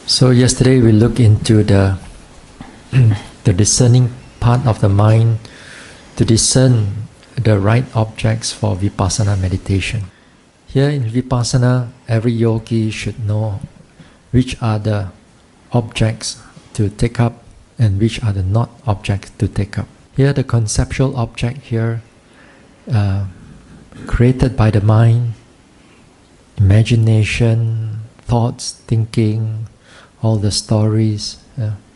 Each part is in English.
So yesterday we looked into the discerning part of the mind to discern the right objects for Vipassanā meditation. Here in Vipassanā, every yogi should know which are the objects to take up and which are the not objects to take up. Here the conceptual object here created by the mind, imagination, thoughts, thinking, all the stories,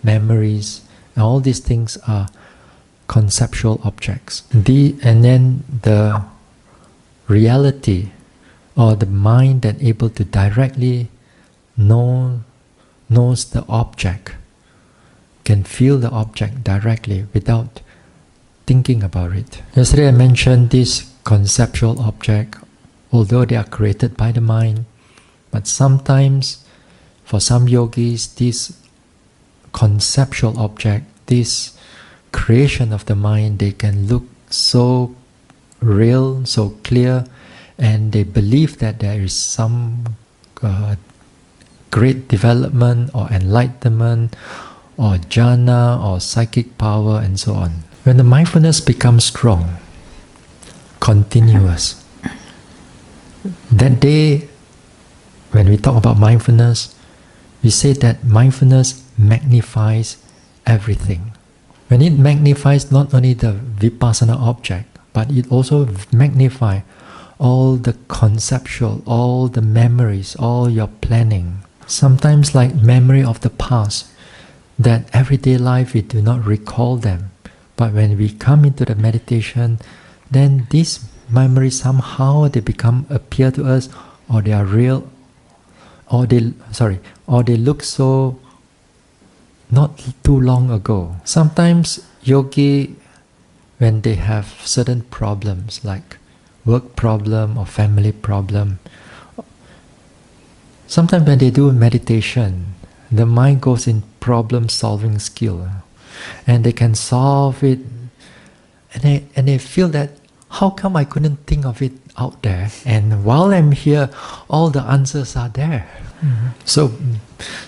memories, and all these things are conceptual objects. And then the reality or the mind that able to directly knows the object, can feel the object directly without thinking about it. Yesterday I mentioned this conceptual object, although they are created by the mind, but sometimes for some yogis, this conceptual object, this creation of the mind, they can look so real, so clear, and they believe that there is some great development or enlightenment or jhana or psychic power and so on. When the mindfulness becomes strong, continuous, that day when we talk about mindfulness, we say that mindfulness magnifies everything. When it magnifies not only the Vipassana object, but it also magnifies all the conceptual, all the memories, all your planning. Sometimes like memory of the past, that everyday life we do not recall them. But when we come into the meditation, then these memories somehow they appear to us, or they are real, or they look so not too long ago. Sometimes yogi, when they have certain problems like work problem or family problem, sometimes when they do meditation, the mind goes in problem solving skill, and they can solve it, and they feel that how come I couldn't think of it out there, and while I'm here all the answers are there. So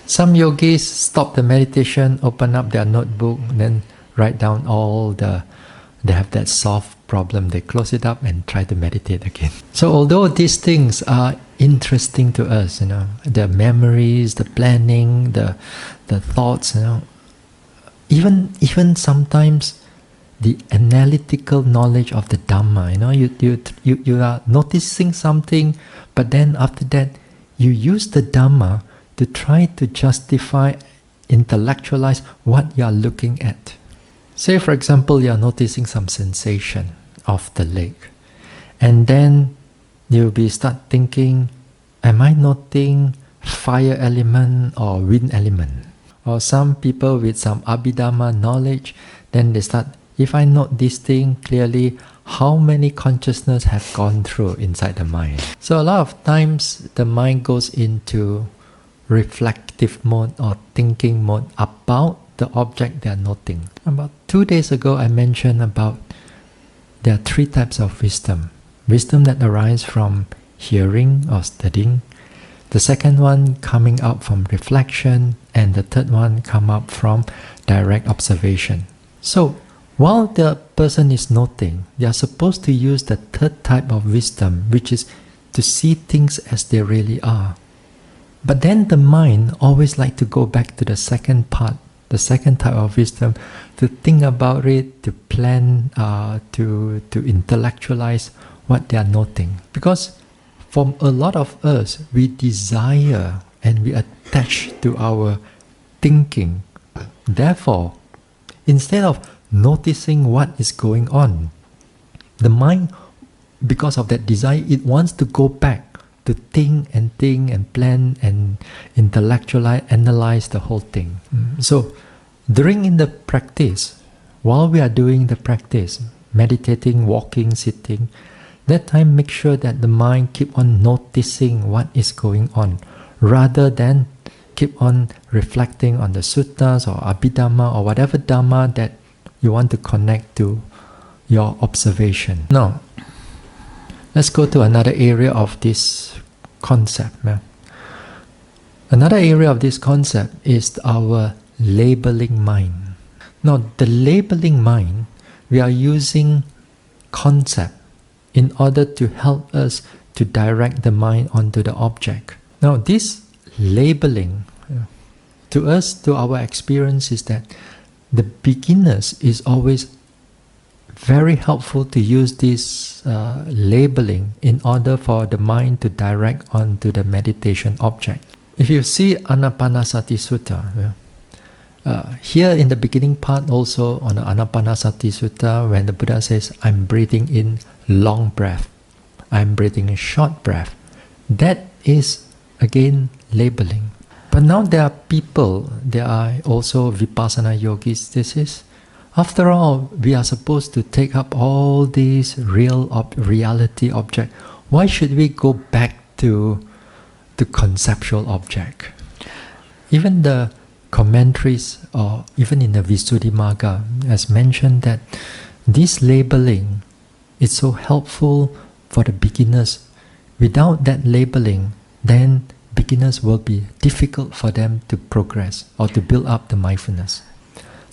some yogis stop the meditation, open up their notebook, then write down they have that solved problem, they close it up and try to meditate again. So although these things are interesting to us, the memories, the planning, the thoughts, even sometimes the analytical knowledge of the Dhamma, you are noticing something, but then after that you use the Dhamma to try to justify, intellectualize what you are looking at. Say for example, you are noticing some sensation of the leg, and then you'll start thinking, am I noting fire element or wind element? Or some people with some Abhidhamma knowledge, then they start, if I note this thing clearly, how many consciousness have gone through inside the mind? So a lot of times the mind goes into reflective mode or thinking mode about the object they are noting. About 2 days ago I mentioned about there are 3 types of wisdom. Wisdom that arises from hearing or studying, the second one coming out from reflection, and the third one come up from direct observation. So while the person is noting, they are supposed to use the third type of wisdom, which is to see things as they really are. But then the mind always like to go back to the second part, the second type of wisdom, to think about it, to plan, to intellectualize what they are noting. Because for a lot of us, we desire and we attach to our thinking. Therefore, instead of noticing what is going on, the mind, because of that desire, it wants to go back to think and plan and intellectualize, analyze the whole thing. So during the practice, while we are doing the practice, meditating, walking, sitting, that time make sure that the mind keep on noticing what is going on, rather than keep on reflecting on the suttas or Abhidhamma or whatever Dhamma that you want to connect to your observation. Now, let's go to another area of this concept. Another area of this concept is our labeling mind. Now, the labeling mind, we are using concept in order to help us to direct the mind onto the object. Now, this labeling, to us, to our experience, is that the beginners is always very helpful to use this labeling in order for the mind to direct onto the meditation object. If you see Anapanasati Sutta, here in the beginning part also on the Anapanasati Sutta, when the Buddha says, I'm breathing in long breath, I'm breathing in short breath, that is again labeling. But now there are people, there are also Vipassana yogis. This is, after all, we are supposed to take up all these reality object. Why should we go back to the conceptual object? Even the commentaries, or even in the Visuddhimagga, has mentioned that this labeling is so helpful for the beginners. Without that labeling, then beginners will be difficult for them to progress or to build up the mindfulness.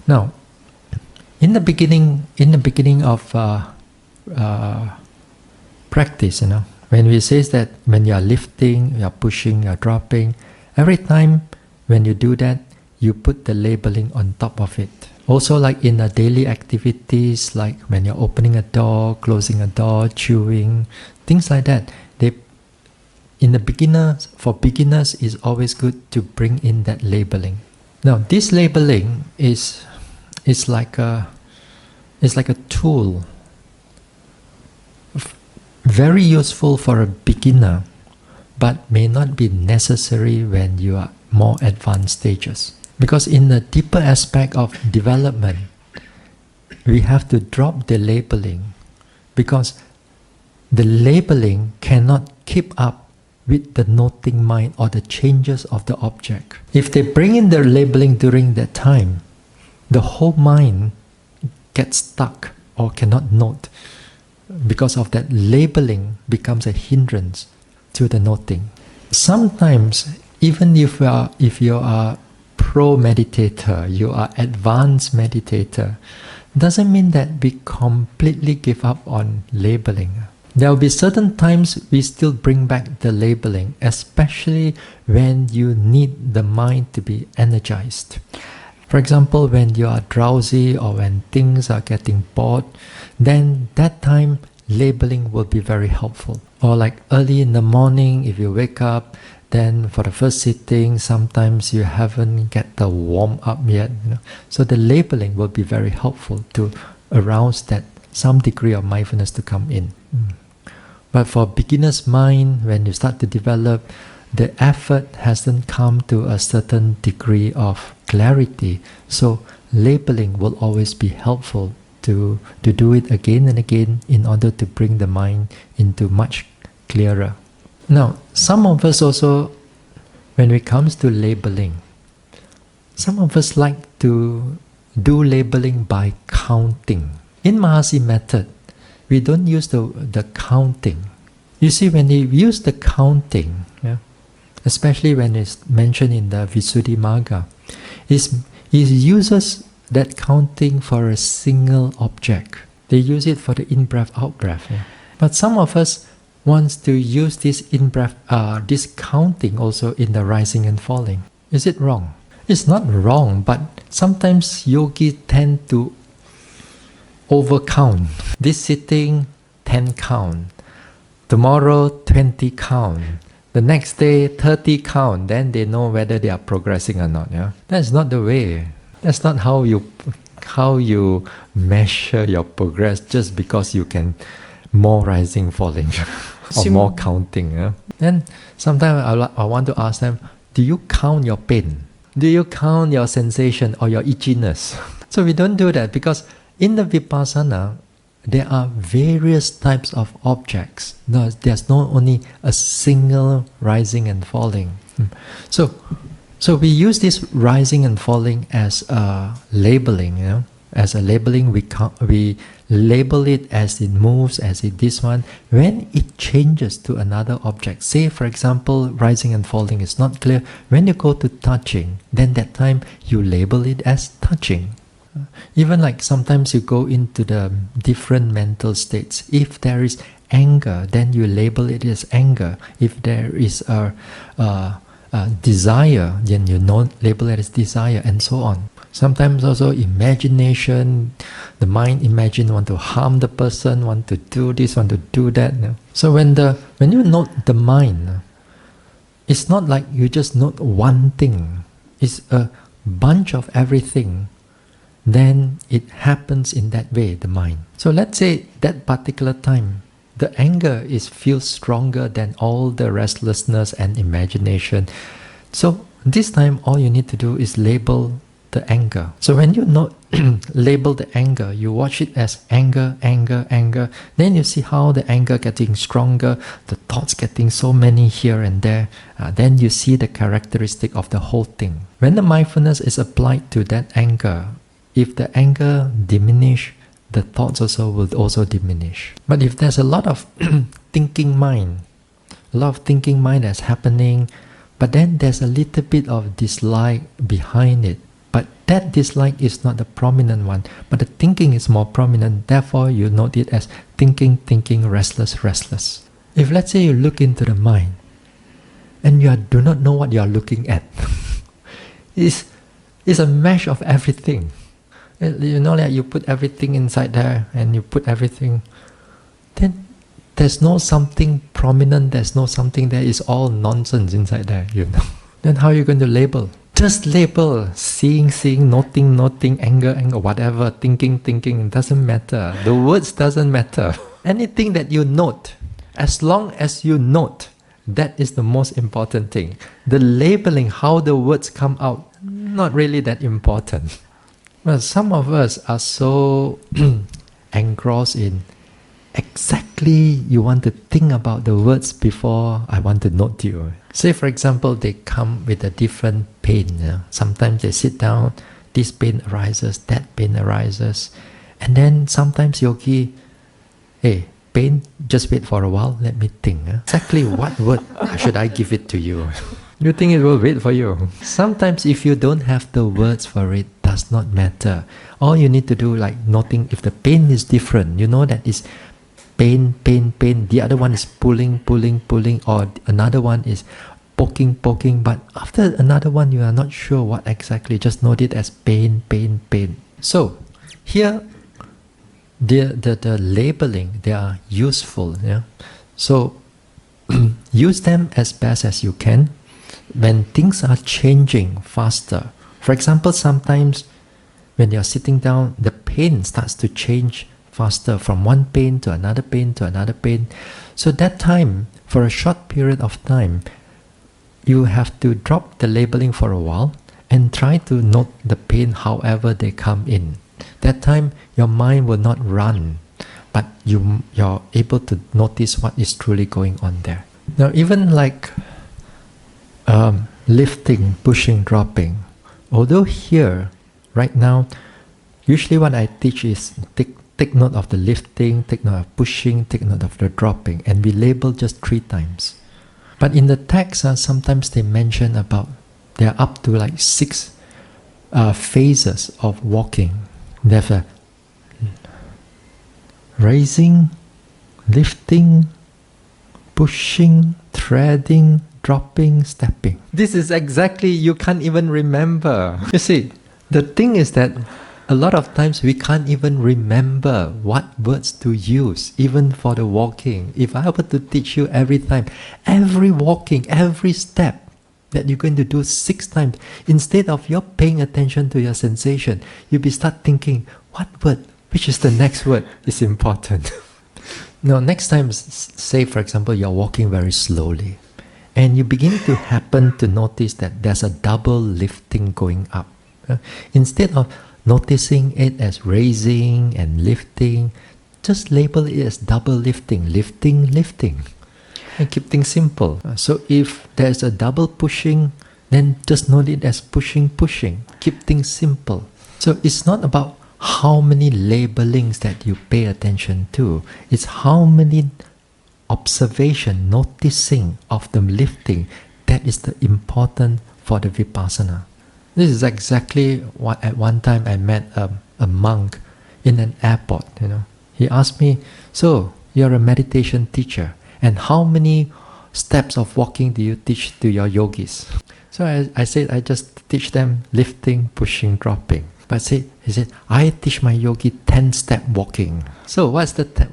Now, in the beginning of practice, when we say that when you are lifting, you are pushing, you are dropping, every time when you do that, you put the labeling on top of it. Also, like in the daily activities, like when you're opening a door, closing a door, chewing, things like that, for beginners, is always good to bring in that labeling. Now, this labeling is like a tool, very useful for a beginner, but may not be necessary when you are more advanced stages. Because in the deeper aspect of development, we have to drop the labeling, because the labeling cannot keep up with the noting mind or the changes of the object. If they bring in their labeling during that time, the whole mind gets stuck or cannot note. Because of that, labeling becomes a hindrance to the noting. Sometimes, even if you are pro meditator, you are advanced meditator, doesn't mean that we completely give up on labeling. There will be certain times we still bring back the labeling, especially when you need the mind to be energized. For example, when you are drowsy or when things are getting bored, then that time labeling will be very helpful. Or like early in the morning, if you wake up, then for the first sitting, sometimes you haven't get the warm up yet. So the labeling will be very helpful to arouse that some degree of mindfulness to come in. But for beginner's mind, when you start to develop, the effort hasn't come to a certain degree of clarity. So labeling will always be helpful to do it again and again in order to bring the mind into much clearer. Now, some of us also, when it comes to labeling, some of us like to do labeling by counting. In Mahasi method, we don't use the counting. You see, when you use the counting, especially when it's mentioned in the Visuddhimagga, it uses that counting for a single object. They use it for the in-breath, out-breath. But some of us wants to use this in-breath, this counting also in the rising and falling. Is it wrong? It's not wrong, but sometimes yogis tend to overcount. This sitting, 10 count. Tomorrow, 20 count. The next day, 30 count. Then they know whether they are progressing or not. That's not the way. That's not how you measure your progress, just because you can more rising, falling, or more counting. Then sometimes I want to ask them, do you count your pain? Do you count your sensation or your itchiness? So we don't do that, because in the Vipassana, there are various types of objects. No, there's not only a single rising and falling. So we use this rising and falling as a labeling. As a labeling, we label it as it moves, as it this one. When it changes to another object, say for example, rising and falling is not clear. When you go to touching, then that time you label it as touching. Even like sometimes you go into the different mental states. If there is anger, then you label it as anger. If there is a desire, then you label it as desire, and so on. Sometimes also imagination, the mind imagine want to harm the person, want to do this, want to do that. So when you note the mind, it's not like you just note one thing. It's a bunch of everything. Then it happens in that way, the mind. So let's say that particular time, the anger feels stronger than all the restlessness and imagination. So this time all you need to do is label the anger. So when you label the anger, you watch it as anger, anger, anger. Then you see how the anger getting stronger, the thoughts getting so many here and there. Then you see the characteristic of the whole thing. When the mindfulness is applied to that anger, if the anger diminish, the thoughts also will also diminish. But if there's a lot of thinking mind that's happening, but then there's a little bit of dislike behind it, but that dislike is not the prominent one, but the thinking is more prominent, therefore you note it as thinking, thinking, restless, restless. If let's say you look into the mind, and you do not know what you are looking at, it's a mesh of everything. You know that you put everything inside there, and you put everything, then there's no something prominent, there's no something there, it's all nonsense inside there, you know. Then how are you going to label? Just label, seeing, noting, anger, whatever, thinking, it doesn't matter. The words doesn't matter. Anything that you note, as long as you note, that is the most important thing. The labeling, how the words come out, not really that important. Well, some of us are so engrossed in exactly you want to think about the words before I want to note you. Say for example, they come with a different pain. Sometimes they sit down, this pain arises, that pain arises. And then sometimes yogi, hey, pain, just wait for a while, let me think. Exactly what word should I give it to you? You think it will wait for you? Sometimes if you don't have the words for it, does not matter. All you need to do, like noting if the pain is different, you know that is pain. The other one is pulling, or another one is poking. But after another one, you are not sure what exactly. Just note it as pain. So here, the labeling, they are useful. Yeah. So use them as best as you can. When things are changing faster, for example, sometimes when you're sitting down, the pain starts to change faster from one pain to another pain to another pain. So that time, for a short period of time, you have to drop the labeling for a while and try to note the pain however they come in. That time, your mind will not run, but you're able to notice what is truly going on there. Now, even like lifting, pushing, dropping. Although here, right now, usually what I teach is take note of the lifting, take note of pushing, take note of the dropping, and we label just 3 times. But in the text, sometimes they mention about there are up to like 6 phases of walking. They have a raising, lifting, pushing, treading, dropping, stepping. This is exactly, you can't even remember. You see, the thing is that a lot of times we can't even remember what words to use, even for the walking. If I were to teach you every time, every walking, every step that you're going to do 6 times, instead of you paying attention to your sensation, you'll be start thinking, what word, which is the next word is important. Now, next time, say for example, you're walking very slowly, and you begin to happen to notice that there's a double lifting going up. Instead of noticing it as raising and lifting, just label it as double lifting, lifting, and keep things simple. So if there's a double pushing, then just note it as pushing. Keep things simple. So it's not about how many labelings that you pay attention to. It's how many observation, noticing of the lifting that is the important for the Vipassana. This is exactly what at one time I met a monk in an airport. He asked me, "So you're a meditation teacher, and how many steps of walking do you teach to your yogis?" So I said, I just teach them lifting, pushing, dropping. But he said, "I teach my yogi 10-step walking." So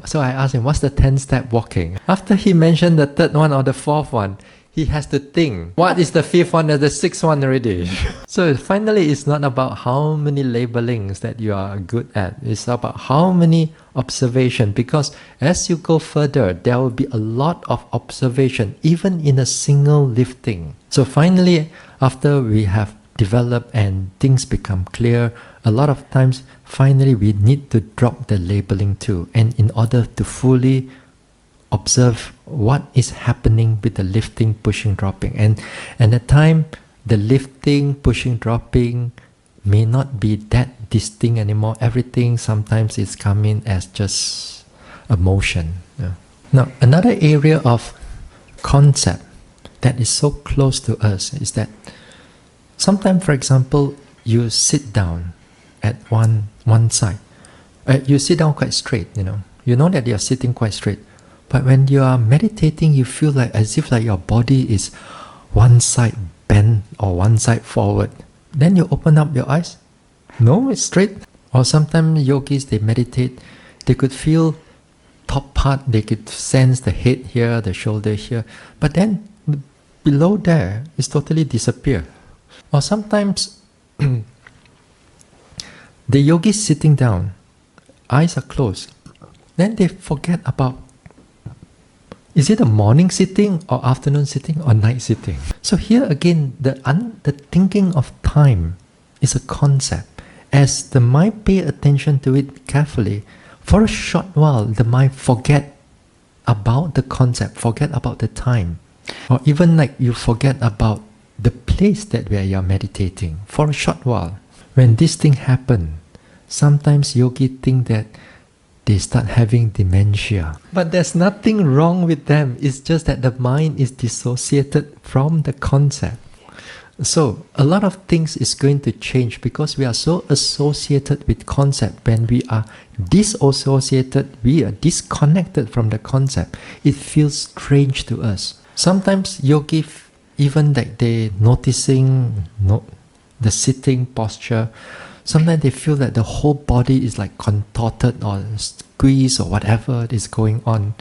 so I asked him, "What's the 10-step walking?" After he mentioned the third one or the fourth one, he has to think, what is the fifth one or the sixth one already? So finally, it's not about how many labelings that you are good at. It's about how many observation. Because as you go further, there will be a lot of observation, even in a single lifting. So finally, after we have developed and things become clear, a lot of times, finally, we need to drop the labeling too. And in order to fully observe what is happening with the lifting, pushing, dropping. And at the time, the lifting, pushing, dropping may not be that distinct anymore. Everything sometimes is coming as just a motion. Now, another area of concept that is so close to us is that sometimes, for example, you sit down at one side. You sit down quite straight, You know that you're sitting quite straight. But when you are meditating, you feel like as if like your body is one side bent or one side forward. Then you open up your eyes. No, it's straight. Or sometimes yogis, they meditate, they could feel top part, they could sense the head here, the shoulder here. But then below there, it's totally disappear. Or sometimes the yogis sitting down, eyes are closed. Then they forget about, is it a morning sitting or afternoon sitting or night sitting? So here again, the thinking of time is a concept. As the mind pay attention to it carefully, for a short while, the mind forget about the concept, forget about the time. Or even like you forget about the place that where you're meditating for a short while. When this thing happen, sometimes yogi think that they start having dementia. But there's nothing wrong with them. It's just that the mind is dissociated from the concept. So a lot of things is going to change because we are so associated with concept. When we are disassociated, we are disconnected from the concept. It feels strange to us. Sometimes yogi, even like they noticing the sitting posture, sometimes they feel that the whole body is like contorted or squeezed or whatever is going on.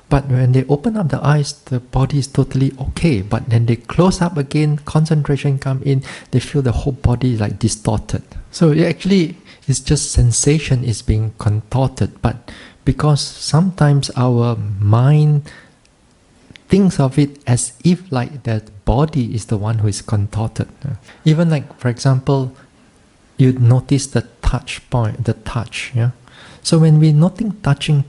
But when they open up the eyes, the body is totally okay. But then they close up again, concentration come in, they feel the whole body is like distorted. So it's just sensation is being contorted. But because sometimes our mind thinks of it as if like the body is the one who is contorted. Even like, for example, you notice the touch point, the touch. So when we're noting touching,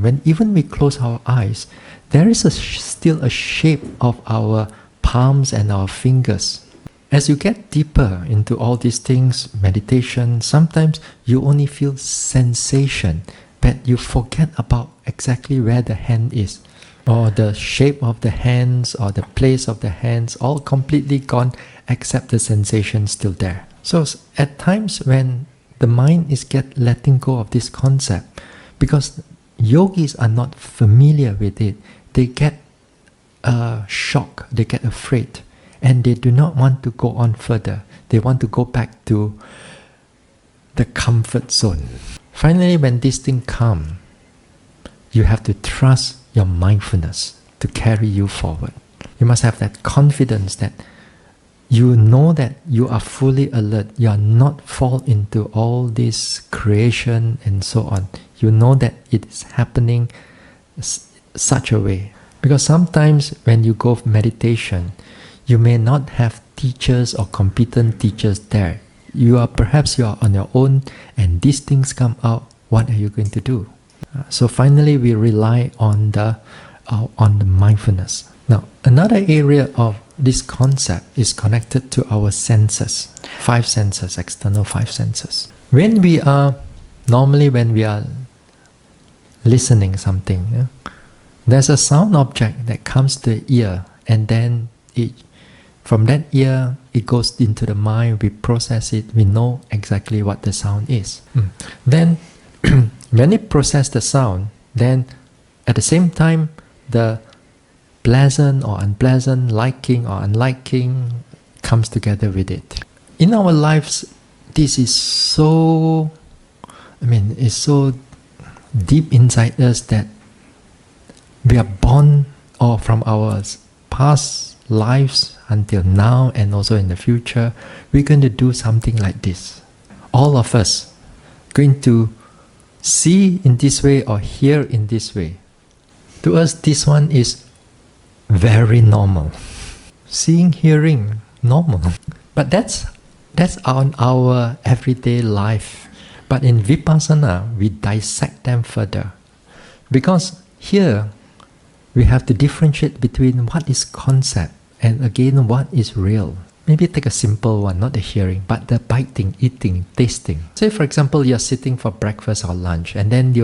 when even we close our eyes, there is still a shape of our palms and our fingers. As you get deeper into all these things, meditation, sometimes you only feel sensation, but you forget about exactly where the hand is, or the shape of the hands, or the place of the hands, all completely gone, except the sensation still there. So at times when the mind is letting go of this concept, because yogis are not familiar with it, they get shocked, they get afraid, and they do not want to go on further. They want to go back to the comfort zone. Finally, when this thing comes, you have to trust your mindfulness to carry you forward. You must have that confidence that you know that you are fully alert. You are not fall into all this creation and so on. You know that it is happening such a way. Because sometimes when you go for meditation, you may not have teachers or competent teachers there. Perhaps you are on your own, and these things come out. What are you going to do? So finally, we rely on the mindfulness. Now, another area of this concept is connected to our senses, 5 senses, external 5 senses. When we are listening something, yeah, there's a sound object that comes to the ear, and then from that ear it goes into the mind, we process it, we know exactly what the sound is. Then when it processes the sound, then at the same time the pleasant or unpleasant, liking or unliking comes together with it. In our lives, this is so, it's so deep inside us that we are born, or from our past lives until now and also in the future, we're going to do something like this. All of us going to see in this way or hear in this way. To us, this one is very normal. Seeing, hearing, normal. But that's on our everyday life. But in Vipassanā, we dissect them further. Because here, we have to differentiate between what is concept and again what is real. Maybe take a simple one, not the hearing, but the biting, eating, tasting. Say for example, you're sitting for breakfast or lunch, and then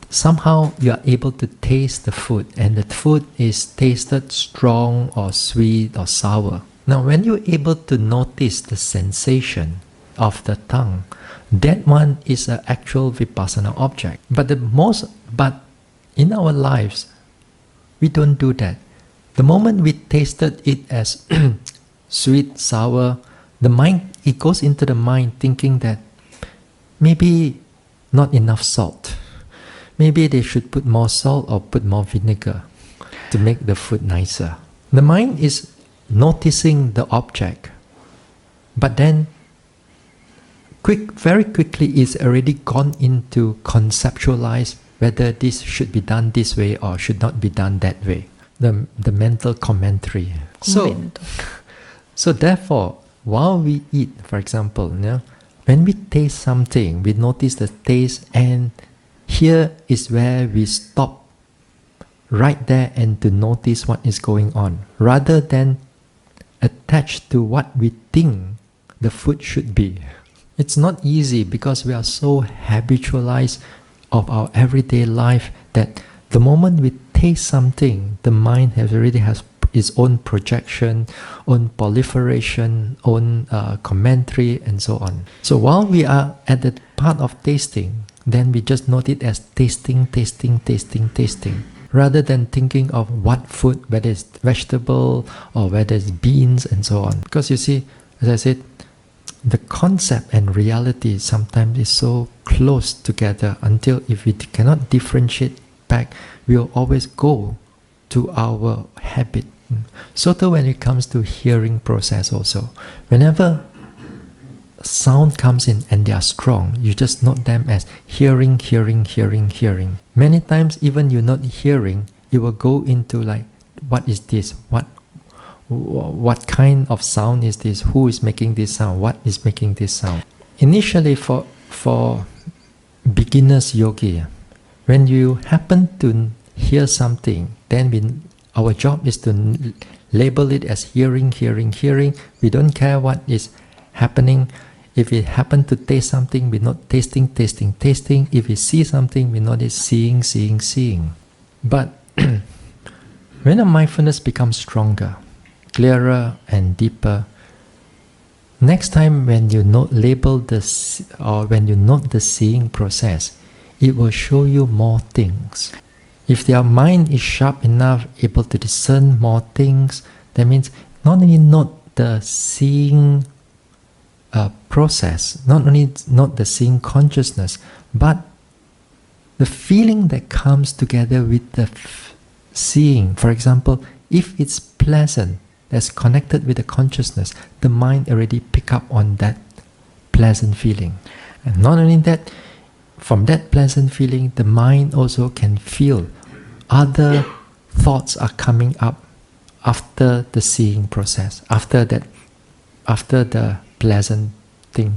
somehow you are able to taste the food, and the food is tasted strong or sweet or sour. Now when you're able to notice the sensation of the tongue, that one is an actual Vipassana object. But in our lives, we don't do that. The moment we tasted it as sweet, sour, it goes into the mind thinking that maybe not enough salt. Maybe they should put more salt or put more vinegar to make the food nicer. The mind is noticing the object, but then very quickly it's already gone into conceptualize whether this should be done this way or should not be done that way. The mental commentary. So therefore, while we eat, for example, when we taste something, we notice the taste, and here is where we stop right there and to notice what is going on, rather than attached to what we think the food should be. It's not easy because we are so habitualized of our everyday life that the moment we taste something, the mind already has its own projection, own proliferation, own commentary, and so on. So while we are at the part of tasting, then we just note it as tasting, rather than thinking of what food, whether it's vegetable or whether it's beans and so on. Because you see, as I said, the concept and reality sometimes is so close together until if we cannot differentiate back, we'll always go to our habit. So too when it comes to hearing process also, whenever sound comes in and they are strong, you just note them as hearing. Many times even you're not hearing, you will go into like, what is this? What kind of sound is this? Who is making this sound? What is making this sound? Initially for beginners yogi, when you happen to hear something, then our job is to label it as hearing. We don't care what is happening. If we happen to taste something, we note tasting. If we see something, we notice seeing. But when the mindfulness becomes stronger, clearer and deeper, next time when you label this, or when you note the seeing process, it will show you more things. If your mind is sharp enough, able to discern more things, that means not only note the seeing process, not only not the seeing consciousness, but the feeling that comes together with the seeing. For example, if it's pleasant, that's connected with the consciousness, the mind already pick up on that pleasant feeling. And not only that, from that pleasant feeling, the mind also can feel other thoughts are coming up after the seeing process, after the pleasant thing.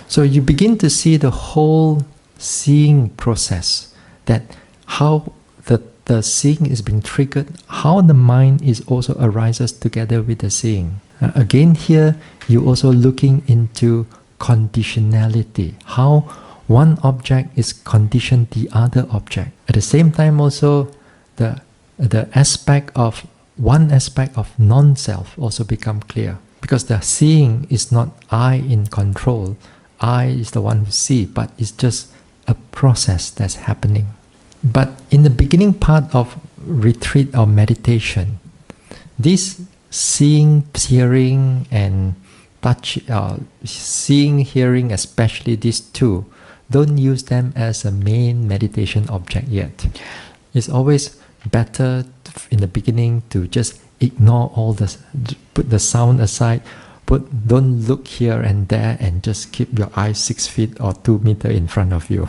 So you begin to see the whole seeing process, that how the seeing is being triggered, how the mind is also arises together with the seeing. Again here, you also looking into conditionality, how one object is conditioned the other object. At the same time also, the aspect of one aspect of non-self also become clear. Because the seeing is not I in control. I is the one who see, but it's just a process that's happening. But in the beginning part of retreat or meditation, this seeing, hearing, and touch, seeing, hearing, especially these two, don't use them as a main meditation object yet. It's always better in the beginning to just ignore all this, put the sound aside, don't look here and there, and just keep your eyes 6 feet or 2 meters in front of you.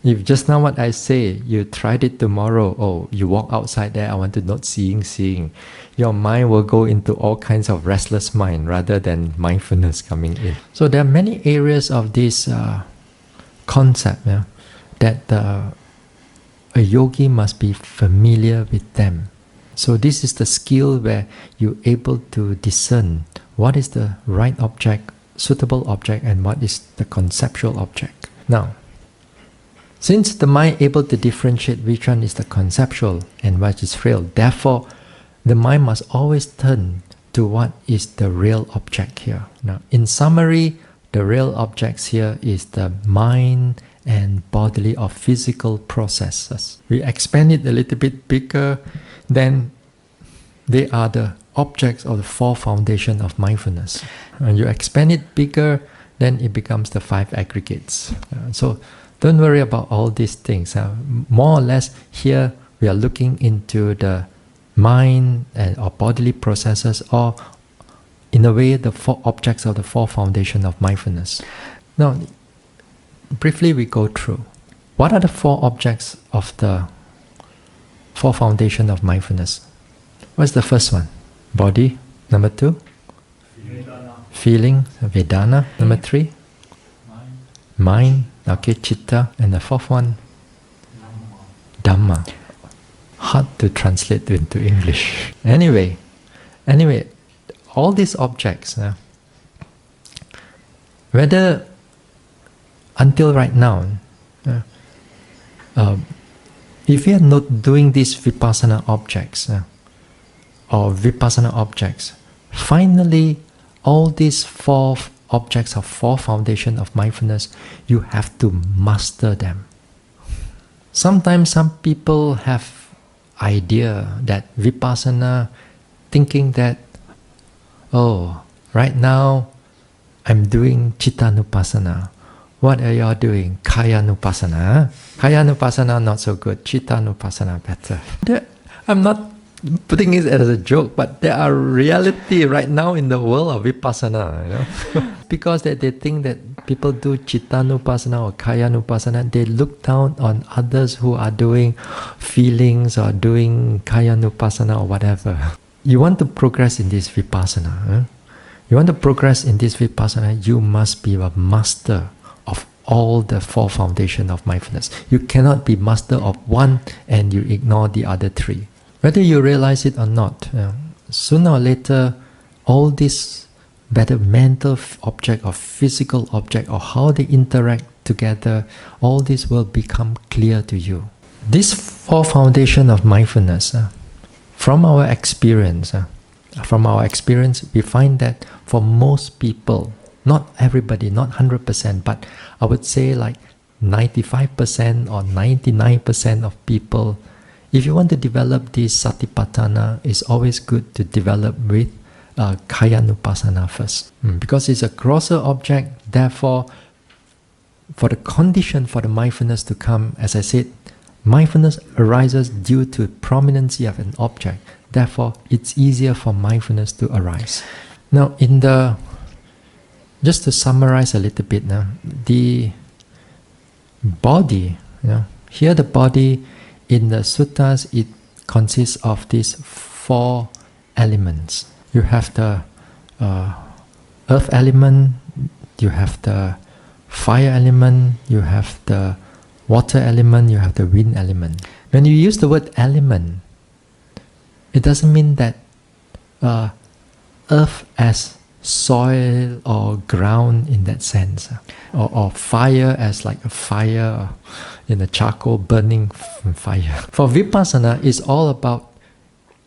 If just now what I say, you tried it tomorrow, oh, you walk outside there, I want to not seeing, your mind will go into all kinds of restless mind rather than mindfulness coming in. So there are many areas of this concept that a yogi must be familiar with them. So this is the skill where you're able to discern what is the right object, suitable object, and what is the conceptual object. Now, since the mind able to differentiate which one is the conceptual and what is real, therefore the mind must always turn to what is the real object here. Now, in summary, the real objects here is the mind and bodily or physical processes. We expand it a little bit bigger, then they are the objects of the 4 foundations of mindfulness. And you expand it bigger, then it becomes the 5 aggregates. So don't worry about all these things. More or less here we are looking into the mind and or bodily processes, or in a way the 4 objects of the 4 foundations of mindfulness. Now, briefly we go through. What are the 4 objects of the 4 foundations of mindfulness? What's the first one? Body. Number 2? Feeling, Vedana. Number 3? Mind. Okay, Chitta. And the 4th one? Dhamma. Hard to translate into English. Anyway, all these objects, whether until right now, if we are not doing these Vipassana objects, or Vipassana objects, finally all these 4 objects of 4 foundations of mindfulness, you have to master them. Sometimes some people have idea that Vipassana, thinking that, oh, right now I'm doing Chittanupassana. What are y'all doing? Kayanupassana. Kayanupassana not so good. Chittanupassana better. I'm not putting it as a joke, but there are reality right now in the world of Vipassana, because they think that people do Chittanupassana or Kayanupassana, they look down on others who are doing feelings or doing Kayanupassana or whatever. You want to progress in this Vipassana. You want to progress in this Vipassana, you must be a master of all the 4 foundations of mindfulness. You cannot be master of one and you ignore the other 3. Whether you realize it or not, sooner or later, all this, whether mental object or physical object or how they interact together, all this will become clear to you. This 4 foundation of mindfulness, from our experience, we find that for most people, not everybody, not 100%, but I would say like 95% or 99% of people, if you want to develop this Satipatthana, it's always good to develop with Kayanupassana first. Because it's a grosser object, therefore, for the condition for the mindfulness to come, as I said, mindfulness arises due to prominency of an object. Therefore, it's easier for mindfulness to arise. Now, just to summarize a little bit now, the body, here the body, in the suttas, it consists of these 4 elements. You have the earth element, you have the fire element, you have the water element, you have the wind element. When you use the word element, it doesn't mean that earth as soil or ground in that sense, or fire as like a fire in a charcoal burning fire. For Vipassana, it's all about,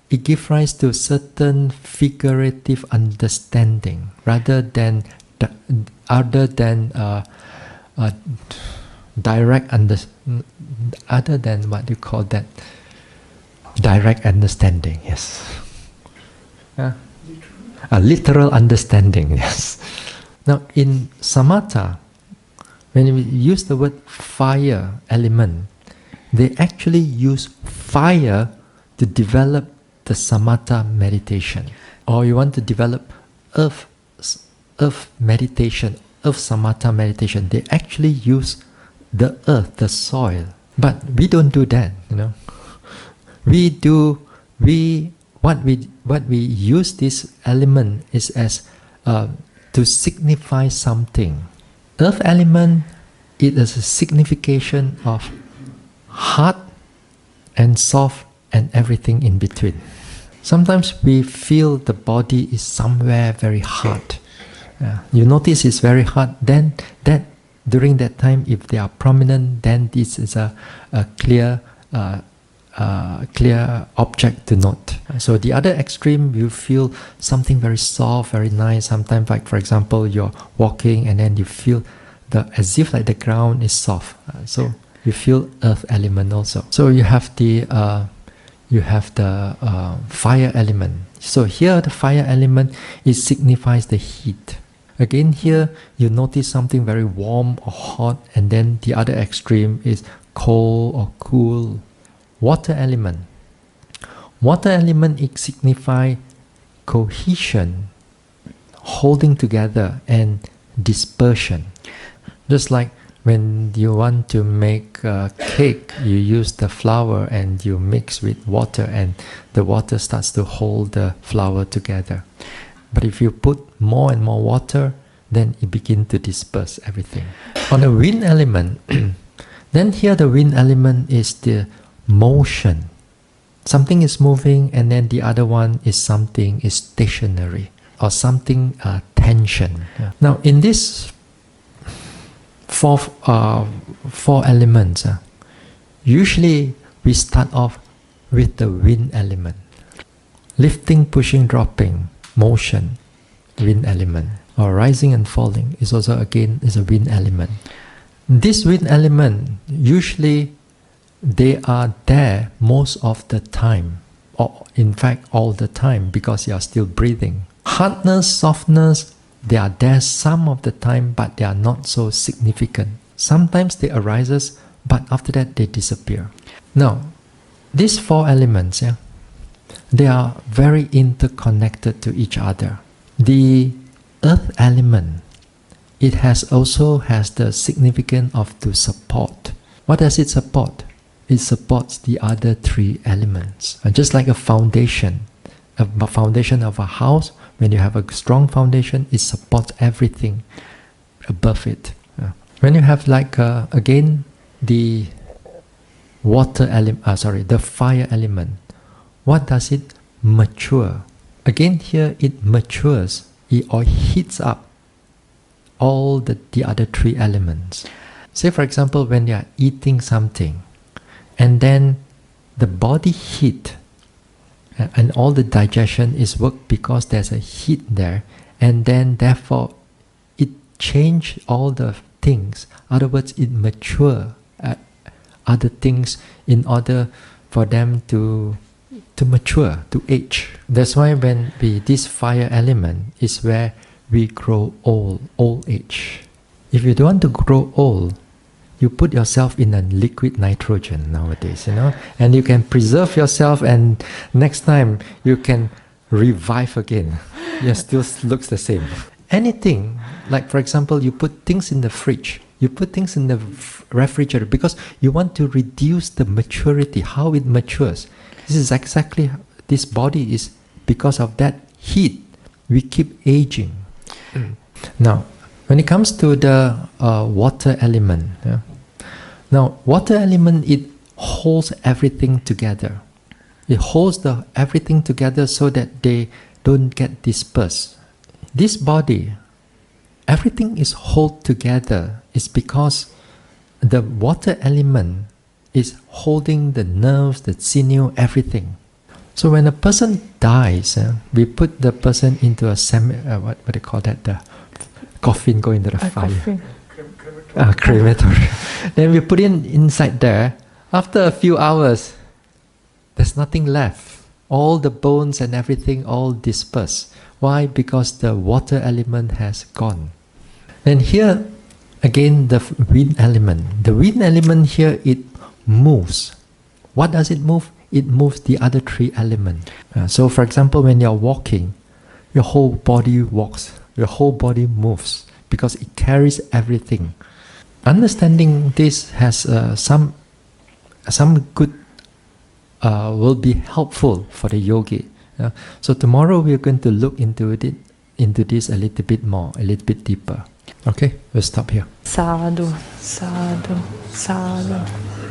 it gives rise to certain figurative understanding rather than direct other than what you call that direct understanding. Yes. A literal understanding. Yes. Now in samatha, when we use the word fire element, they actually use fire to develop the samatha meditation. Or you want to develop earth meditation, earth samatha meditation, they actually use the earth, the soil. But we don't do that, What we use this element is as to signify something. Earth element, it is a signification of hard and soft and everything in between. Sometimes we feel the body is somewhere very hard. You notice it's very hard, then during that time, if they are prominent, then this is a clear object to note. So the other extreme, you feel something very soft, very nice. Sometimes, like for example, you're walking and then you feel as if like the ground is soft. So you feel earth element also. So you have the fire element. So here the fire element, it signifies the heat. Again here you notice something very warm or hot, and then the other extreme is cold or cool. Water element. Water element, it signifies cohesion, holding together, and dispersion. Just like when you want to make a cake, you use the flour and you mix with water, and the water starts to hold the flour together. But if you put more and more water, then it begins to disperse everything. On the wind element, then here the wind element is the motion. Something is moving, and then the other one is something is stationary, or something tension. Now in this four elements, usually we start off with the wind element. Lifting, pushing, dropping, motion, wind element. Or rising and falling is also again is a wind element. This wind element, usually they are there most of the time, or in fact all the time, because you are still breathing. Hardness, softness, they are there some of the time, but they are not so significant. Sometimes they arises, but after that they disappear. Now, these four elements, they are very interconnected to each other. The earth element, it also has the significance of to support. What does it support? It supports the other three elements. And just like a foundation of a house, when you have a strong foundation, it supports everything above it. When you have like again the the fire element, what does it mature? Again here it matures, or heats up all the other three elements. Say for example, when you are eating something, and then the body heat, and all the digestion is worked because there's a heat there, and then therefore it change all the things. In other words, it mature other things in order for them to mature, to age. That's why when this fire element is where we grow old age. If you don't want to grow old, you put yourself in a liquid nitrogen nowadays, and you can preserve yourself, and next time you can revive again. It still looks the same. Anything, like for example, you put things in the fridge, you put things in the refrigerator because you want to reduce the maturity, how it matures. This is exactly, this body is, because of that heat, we keep aging. Now, when it comes to the water element, now water element, it holds everything together. It holds everything together so that they don't get dispersed. this body, everything is held together. It's because the water element is holding the nerves, the sinew, everything. So when a person dies, we put the person into a what do you call that? The coffin, go into the fire. Crematory. Then we put in inside there. After a few hours, there's nothing left. All the bones and everything all dispersed. Why? Because the water element has gone. And here, again, the wind element. The wind element here, it moves. What does it move? It moves the other three elements. So for example, when you're walking, your whole body walks. Your whole body moves because it carries everything. Understanding this has some good will be helpful for the yogi. So tomorrow we are going to look into this a little bit more, a little bit deeper. Okay, we'll stop here. Sadhu, sadhu, sadhu.